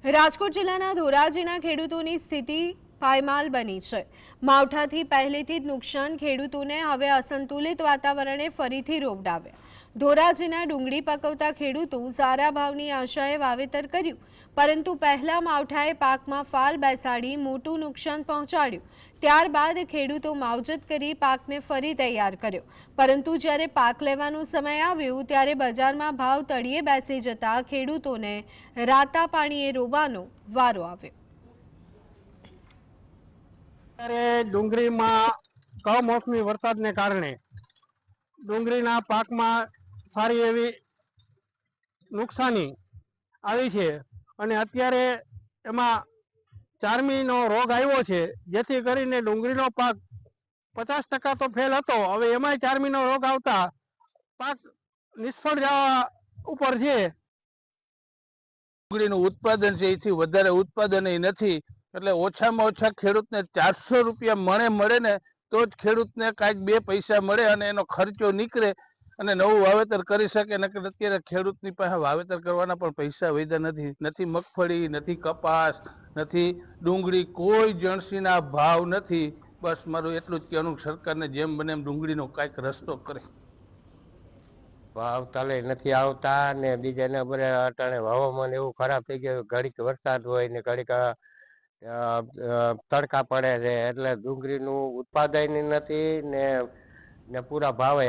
રાજકોટ જિલ્લાના ધોરાજીના ખેડૂતોની સ્થિતિ પાયમાલ બની છે। માવઠાથી પહેલેથી જ નુકસાન ખેડૂતોને હવે અસંતુલિત વાતાવરણે ફરીથી રોવડાવ્યા। ધોરાજીના ડુંગળી પકવતા ખેડૂતો સારા ભાવની આશાએ વાવેતર કર્યું, પરંતુ પહેલા માવઠાએ પાકમાં ફાલ બેસાડી મોટું નુકસાન પહોંચાડ્યું। ત્યારબાદ ખેડૂતો માવજત કરી પાકને ફરી તૈયાર કર્યો, પરંતુ જ્યારે પાક લેવાનો સમય આવ્યો ત્યારે બજારમાં ભાવ તળિયે બેસી જતા ખેડૂતોને રાતા પાણીએ રોવાનો વારો આવ્યો। અત્યારે ડુંગળીમાં કમોસમી વરસાદને કારણે ડુંગળીના પાકમાં સારી એવી નુકસાની આવી છે અને અત્યારે એમાં ચારમીનો રોગ આવ્યો છે, જેથી કરીને ડુંગળીનો પાક 50% તો ફેલ હતો। હવે એમાંય ચારમીનો રોગ આવતા પાક નિષ્ફળ જવા ઉપર છે। ડુંગળીનું ઉત્પાદન છે એથી વધારે ઉત્પાદન નથી, એટલે ઓછામાં ઓછા ખેડૂતને 400 રૂપિયા મણે મળે ને તો જ ખેડૂતને કાંઈક 2 પૈસા મળે અને એનો ખર્ચો નીકળે અને નવું વાવેતર કરી શકે। નકર અત્યારે ખેડૂતની પાસે વાવેતર કરવાના પણ પૈસા વધ્યા નથી મગફળી, નથી કપાસ, નથી ડુંગળી, કોઈ જણસીના ભાવ નથી। બસ મારું એટલું જ કહેવાનું, સરકારને જેમ બને એમ ડુંગળીનો કાંઈક રસ્તો કરે। ભાવ તાલે નથી આવતા ને બીજાને બરે અટાણે હવામાન એવું ખરાબ થઈ ગયું, ઘડીક વરસાદ હોય ને ઘડીક તડકા પડે છે, એટલે ડુંગળીનું ઉત્પાદન નથી ને પૂરા ભાવે